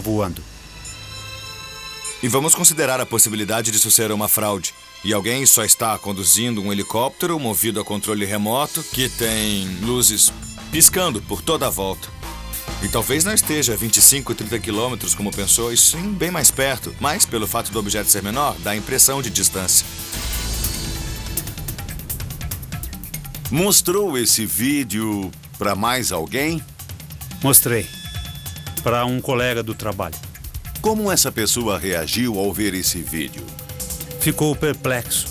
voando. E vamos considerar a possibilidade disso ser uma fraude. E alguém só está conduzindo um helicóptero movido a controle remoto que tem luzes piscando por toda a volta. E talvez não esteja a 25, 30 quilômetros, como pensou, e sim bem mais perto. Mas, pelo fato do objeto ser menor, dá a impressão de distância. Mostrou esse vídeo para mais alguém? Mostrei. Para um colega do trabalho. Como essa pessoa reagiu ao ver esse vídeo? Ficou perplexo.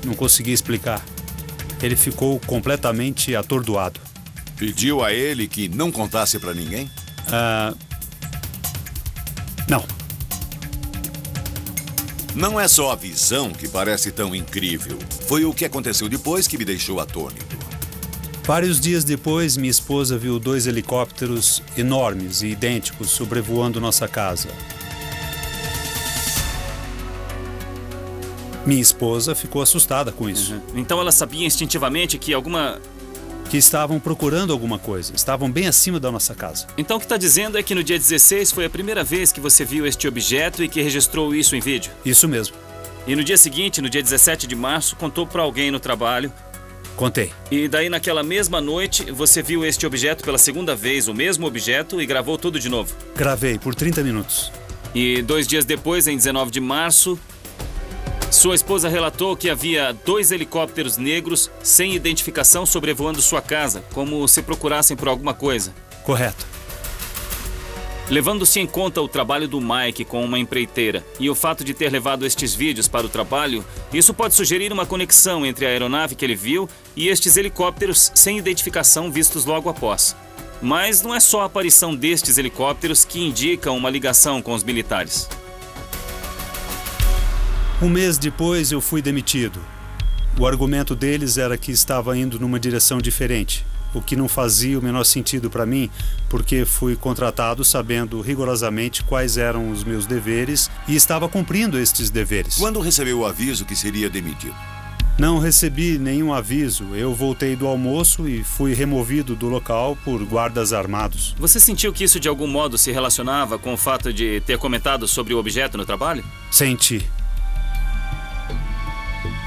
Não conseguia explicar. Ele ficou completamente atordoado. Pediu a ele que não contasse para ninguém? Não. Não é só a visão que parece tão incrível. Foi o que aconteceu depois que me deixou atônito. Vários dias depois, minha esposa viu 2 helicópteros enormes e idênticos sobrevoando nossa casa. Minha esposa ficou assustada com isso. Então ela sabia instintivamente que Que estavam procurando alguma coisa. Estavam bem acima da nossa casa. Então o que está dizendo é que no dia 16 foi a primeira vez que você viu este objeto e que registrou isso em vídeo? Isso mesmo. E no dia seguinte, no dia 17 de março, contou para alguém no trabalho? Contei. E daí naquela mesma noite, você viu este objeto pela segunda vez, o mesmo objeto, e gravou tudo de novo? Gravei por 30 minutos. E 2 dias depois, em 19 de março... Sua esposa relatou que havia 2 helicópteros negros sem identificação sobrevoando sua casa, como se procurassem por alguma coisa. Correto. Levando-se em conta o trabalho do Mike com uma empreiteira e o fato de ter levado estes vídeos para o trabalho, isso pode sugerir uma conexão entre a aeronave que ele viu e estes helicópteros sem identificação vistos logo após. Mas não é só a aparição destes helicópteros que indica uma ligação com os militares. Um mês depois, eu fui demitido. O argumento deles era que estava indo numa direção diferente, o que não fazia o menor sentido para mim, porque fui contratado sabendo rigorosamente quais eram os meus deveres e estava cumprindo estes deveres. Quando recebeu o aviso que seria demitido? Não recebi nenhum aviso. Eu voltei do almoço e fui removido do local por guardas armados. Você sentiu que isso de algum modo se relacionava com o fato de ter comentado sobre o objeto no trabalho? Senti.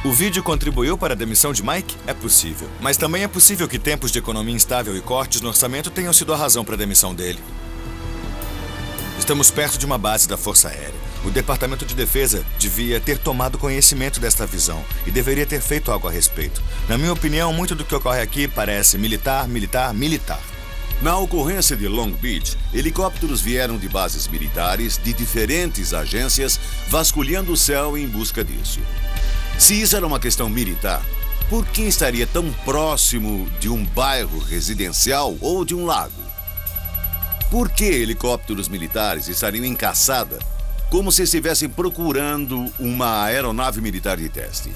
O vídeo contribuiu para a demissão de Mike? É possível. Mas também é possível que tempos de economia instável e cortes no orçamento tenham sido a razão para a demissão dele. Estamos perto de uma base da Força Aérea. O Departamento de Defesa devia ter tomado conhecimento desta visão e deveria ter feito algo a respeito. Na minha opinião, muito do que ocorre aqui parece militar, militar, militar. Na ocorrência de Long Beach, helicópteros vieram de bases militares de diferentes agências vasculhando o céu em busca disso. Se isso era uma questão militar, por que estaria tão próximo de um bairro residencial ou de um lago? Por que helicópteros militares estariam em caçada como se estivessem procurando uma aeronave militar de teste?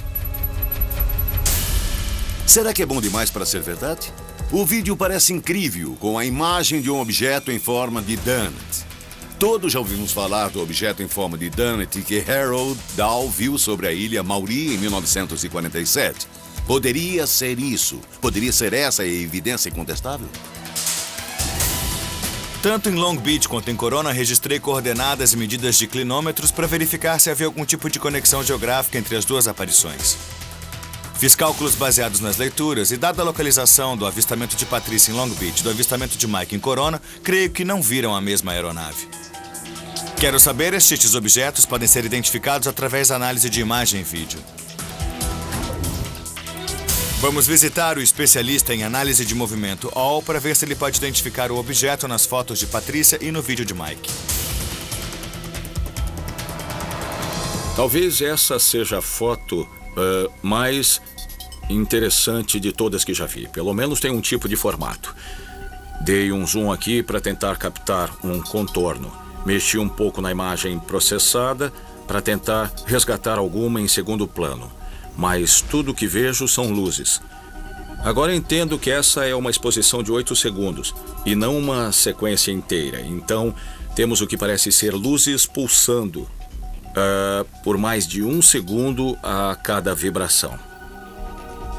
Será que é bom demais para ser verdade? O vídeo parece incrível, com a imagem de um objeto em forma de donut. Todos já ouvimos falar do objeto em forma de donut que Harold Dahl viu sobre a ilha Maury em 1947. Poderia ser isso? Poderia ser essa a evidência incontestável? Tanto em Long Beach quanto em Corona, registrei coordenadas e medidas de clinômetros para verificar se havia algum tipo de conexão geográfica entre as 2 aparições. Fiz cálculos baseados nas leituras e, dada a localização do avistamento de Patrícia em Long Beach e do avistamento de Mike em Corona, creio que não viram a mesma aeronave. Quero saber se estes objetos podem ser identificados através da análise de imagem e vídeo. Vamos visitar o especialista em análise de movimento All para ver se ele pode identificar o objeto nas fotos de Patrícia e no vídeo de Mike. Talvez essa seja a foto mais interessante de todas que já vi. Pelo menos tem um tipo de formato. Dei um zoom aqui para tentar captar um contorno. Mexi um pouco na imagem processada para tentar resgatar alguma em segundo plano. Mas tudo o que vejo são luzes. Agora entendo que essa é uma exposição de 8 segundos e não uma sequência inteira. Então, temos o que parece ser luzes pulsando por mais de 1 segundo a cada vibração.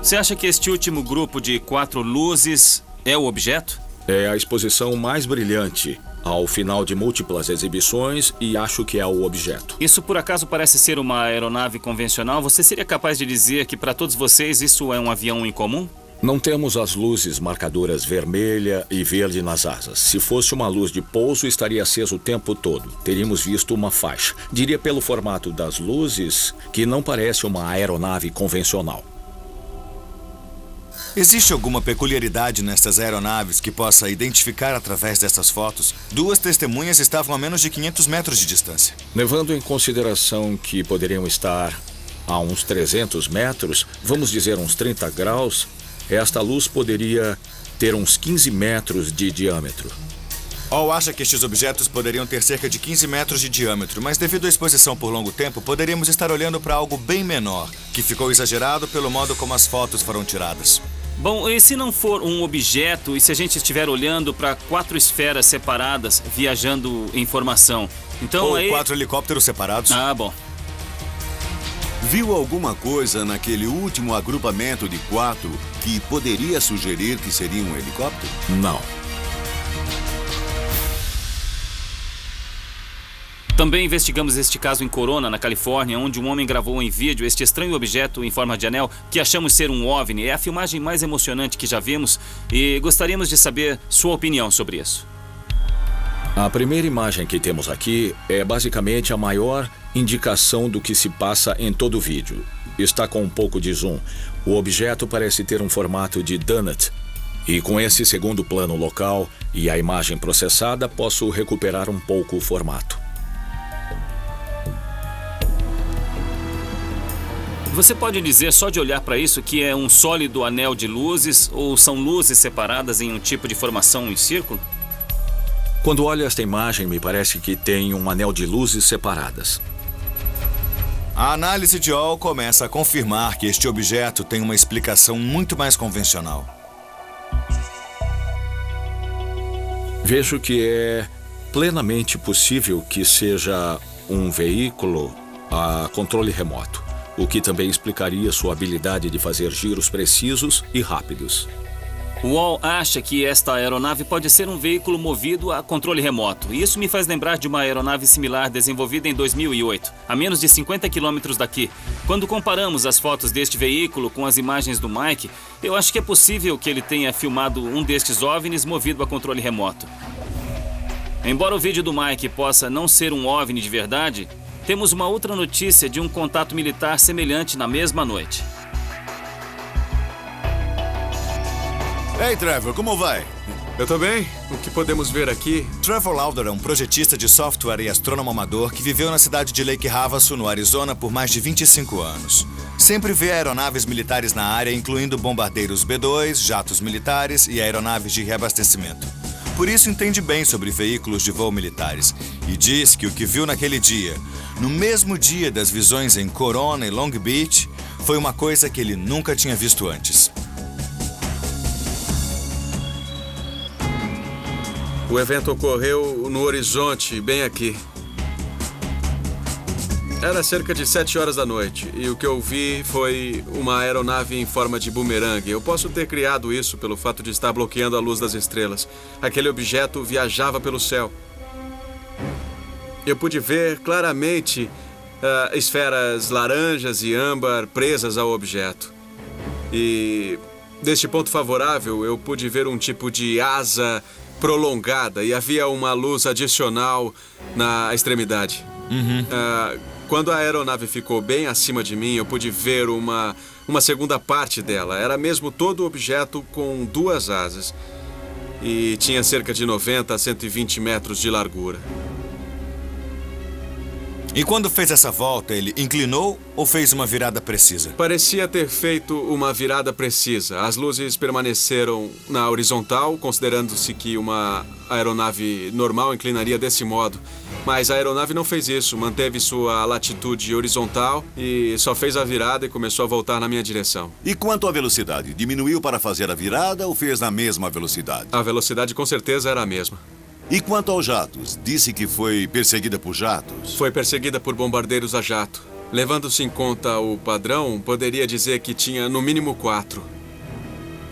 Você acha que este último grupo de 4 luzes é o objeto? É a exposição mais brilhante ao final de múltiplas exibições e acho que é o objeto. Isso por acaso parece ser uma aeronave convencional? Você seria capaz de dizer que para todos vocês isso é um avião incomum? Não temos as luzes marcadoras vermelha e verde nas asas. Se fosse uma luz de pouso, estaria acesa o tempo todo. Teríamos visto uma faixa. Diria pelo formato das luzes que não parece uma aeronave convencional. Existe alguma peculiaridade nestas aeronaves que possa identificar através dessas fotos? Duas testemunhas estavam a menos de 500 metros de distância. Levando em consideração que poderiam estar a uns 300 metros, vamos dizer uns 30 graus, esta luz poderia ter uns 15 metros de diâmetro. Hall acha que estes objetos poderiam ter cerca de 15 metros de diâmetro, mas devido à exposição por longo tempo, poderíamos estar olhando para algo bem menor, que ficou exagerado pelo modo como as fotos foram tiradas. Bom, e se não for um objeto, e se a gente estiver olhando para 4 esferas separadas, viajando em formação? Então Ou aí... 4 helicópteros separados? Ah, bom. Viu alguma coisa naquele último agrupamento de 4 que poderia sugerir que seria um helicóptero? Não. Também investigamos este caso em Corona, na Califórnia, onde um homem gravou em vídeo este estranho objeto em forma de anel que achamos ser um OVNI. É a filmagem mais emocionante que já vimos e gostaríamos de saber sua opinião sobre isso. A primeira imagem que temos aqui é basicamente a maior indicação do que se passa em todo o vídeo. Está com um pouco de zoom. O objeto parece ter um formato de donut. E com esse segundo plano local e a imagem processada, posso recuperar um pouco o formato. Você pode dizer, só de olhar para isso, que é um sólido anel de luzes ou são luzes separadas em um tipo de formação em círculo? Quando olho esta imagem, me parece que tem um anel de luzes separadas. A análise de Hall começa a confirmar que este objeto tem uma explicação muito mais convencional. Vejo que é plenamente possível que seja um veículo a controle remoto, o que também explicaria sua habilidade de fazer giros precisos e rápidos. Hall acha que esta aeronave pode ser um veículo movido a controle remoto. E isso me faz lembrar de uma aeronave similar desenvolvida em 2008, a menos de 50 quilômetros daqui. Quando comparamos as fotos deste veículo com as imagens do Mike, eu acho que é possível que ele tenha filmado um destes OVNIs movido a controle remoto. Embora o vídeo do Mike possa não ser um OVNI de verdade, temos uma outra notícia de um contato militar semelhante na mesma noite. Ei, Trevor, como vai? Eu tô bem. O que podemos ver aqui? Trevor Lauder é um projetista de software e astrônomo amador que viveu na cidade de Lake Havasu, no Arizona, por mais de 25 anos. Sempre vê aeronaves militares na área, incluindo bombardeiros B-2, jatos militares e aeronaves de reabastecimento. Por isso entende bem sobre veículos de voo militares e diz que o que viu naquele dia, no mesmo dia das visões em Corona e Long Beach, foi uma coisa que ele nunca tinha visto antes. O evento ocorreu no horizonte, bem aqui. Era cerca de 7 horas da noite e o que eu vi foi uma aeronave em forma de bumerangue. Eu posso ter criado isso pelo fato de estar bloqueando a luz das estrelas. Aquele objeto viajava pelo céu. Eu pude ver claramente esferas laranjas e âmbar presas ao objeto. E deste ponto favorável eu pude ver um tipo de asa prolongada e havia uma luz adicional na extremidade. Quando a aeronave ficou bem acima de mim, eu pude ver uma segunda parte dela. Era mesmo todo o objeto com 2 asas e tinha cerca de 90 a 120 metros de largura. E quando fez essa volta, ele inclinou ou fez uma virada precisa? Parecia ter feito uma virada precisa. As luzes permaneceram na horizontal, considerando-se que uma aeronave normal inclinaria desse modo. Mas a aeronave não fez isso, manteve sua latitude horizontal e só fez a virada e começou a voltar na minha direção. E quanto à velocidade? Diminuiu para fazer a virada ou fez na mesma velocidade? A velocidade com certeza era a mesma. E quanto aos jatos? Disse que foi perseguida por jatos? Foi perseguida por bombardeiros a jato. Levando-se em conta o padrão, poderia dizer que tinha no mínimo 4.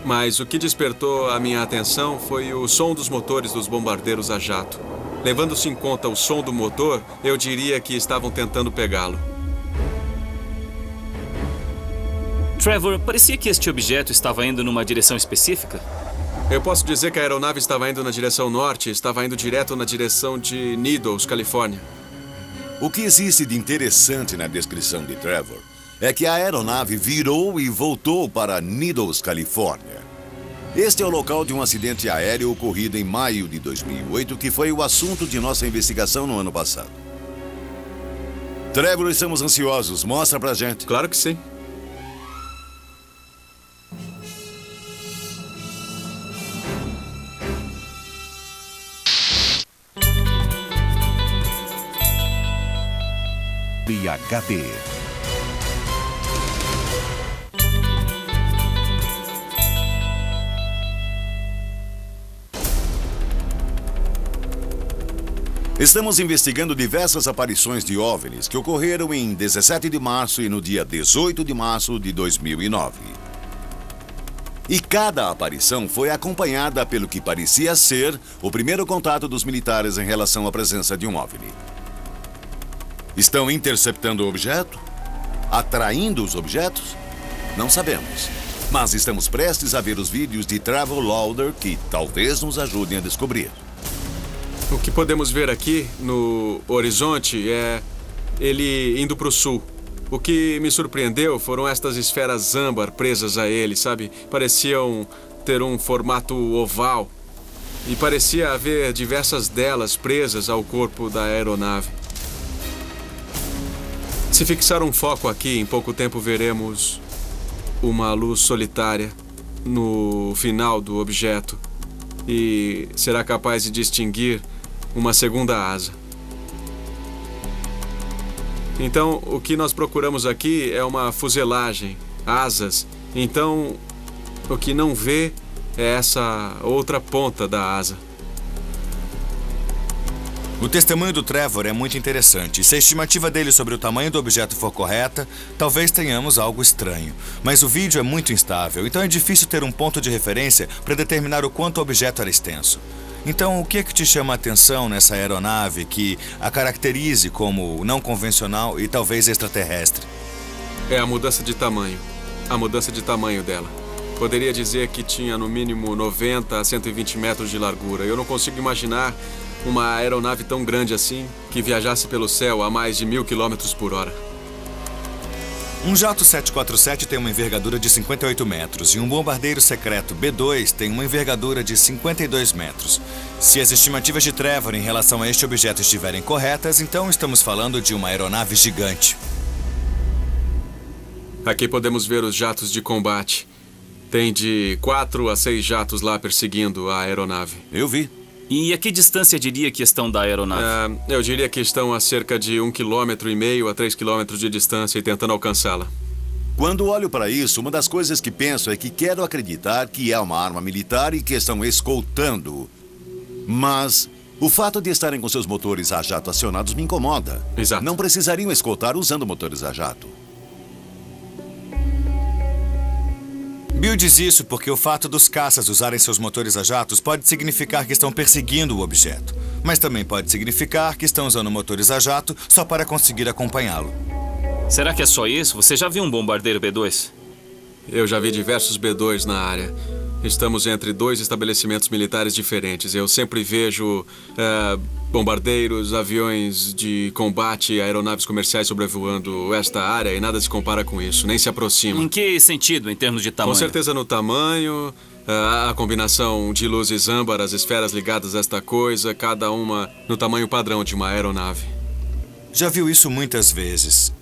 Mas o que despertou a minha atenção foi o som dos motores dos bombardeiros a jato. Levando-se em conta o som do motor, eu diria que estavam tentando pegá-lo. Trevor, parecia que este objeto estava indo numa direção específica? Eu posso dizer que a aeronave estava indo na direção norte, estava indo direto na direção de Needles, Califórnia. O que existe de interessante na descrição de Trevor é que a aeronave virou e voltou para Needles, Califórnia. Este é o local de um acidente aéreo ocorrido em maio de 2008, que foi o assunto de nossa investigação no ano passado. Trevor, estamos ansiosos. Mostra pra gente. Claro que sim. HD. Estamos investigando diversas aparições de OVNIs que ocorreram em 17 de março e no dia 18 de março de 2009. E cada aparição foi acompanhada pelo que parecia ser o primeiro contato dos militares em relação à presença de um OVNI. Estão interceptando o objeto? Atraindo os objetos? Não sabemos. Mas estamos prestes a ver os vídeos de Trevor Lauder que talvez nos ajudem a descobrir. O que podemos ver aqui no horizonte é ele indo para o sul. O que me surpreendeu foram estas esferas âmbar presas a ele, sabe? Pareciam ter um formato oval. E parecia haver diversas delas presas ao corpo da aeronave. Se fixar um foco aqui, em pouco tempo veremos uma luz solitária no final do objeto e será capaz de distinguir uma segunda asa. Então, o que nós procuramos aqui é uma fuselagem, asas. Então, o que não vê é essa outra ponta da asa. O testemunho do Trevor é muito interessante. Se a estimativa dele sobre o tamanho do objeto for correta, talvez tenhamos algo estranho. Mas o vídeo é muito instável, então é difícil ter um ponto de referência para determinar o quanto o objeto era extenso. Então, o que é que te chama a atenção nessa aeronave que a caracterize como não convencional e talvez extraterrestre? É a mudança de tamanho. A mudança de tamanho dela. Poderia dizer que tinha no mínimo 90 a 120 metros de largura. Eu não consigo imaginar uma aeronave tão grande assim que viajasse pelo céu a mais de 1000 km por hora. Um jato 747 tem uma envergadura de 58 metros e um bombardeiro secreto B-2 tem uma envergadura de 52 metros. Se as estimativas de Trevor em relação a este objeto estiverem corretas, então estamos falando de uma aeronave gigante. Aqui podemos ver os jatos de combate. Tem de 4 a 6 jatos lá perseguindo a aeronave. Eu vi. E a que distância diria que estão da aeronave? Eu diria que estão a cerca de 1,5 km a 3 km de distância e tentando alcançá-la. Quando olho para isso, uma das coisas que penso é que quero acreditar que é uma arma militar e que estão escoltando. Mas o fato de estarem com seus motores a jato acionados me incomoda. Exato. Não precisariam escoltar usando motores a jato. Bill diz isso porque o fato dos caças usarem seus motores a jatos pode significar que estão perseguindo o objeto. Mas também pode significar que estão usando motores a jato só para conseguir acompanhá-lo. Será que é só isso? Você já viu um bombardeiro B-2? Eu já vi diversos B-2 na área. Estamos entre 2 estabelecimentos militares diferentes. Eu sempre vejo bombardeiros, aviões de combate, aeronaves comerciais sobrevoando esta área e nada se compara com isso, nem se aproxima. Em que sentido, em termos de tamanho? Com certeza no tamanho, a combinação de luzes âmbar, as esferas ligadas a esta coisa, cada uma no tamanho padrão de uma aeronave. Já viu isso muitas vezes.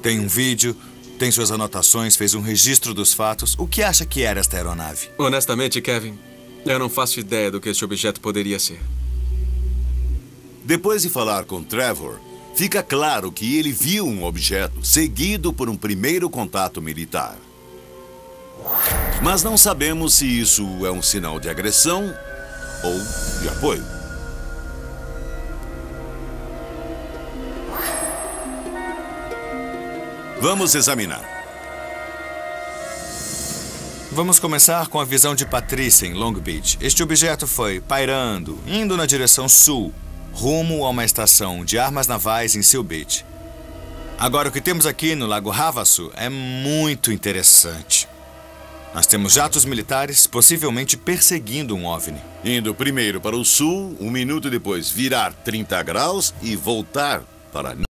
Tem um vídeo, tem suas anotações, fez um registro dos fatos. O que acha que era esta aeronave? Honestamente, Kevin, eu não faço ideia do que este objeto poderia ser. Depois de falar com Trevor, fica claro que ele viu um objeto seguido por um primeiro contato militar. Mas não sabemos se isso é um sinal de agressão ou de apoio. Vamos examinar. Vamos começar com a visão de Patrícia em Long Beach. Este objeto foi pairando, indo na direção sul. rumo a uma estação de armas navais em Seal Beach. Agora, o que temos aqui no Lago Havasu é muito interessante. Nós temos jatos militares possivelmente perseguindo um OVNI. Indo primeiro para o sul, 1 minuto depois virar 30 graus e voltar para...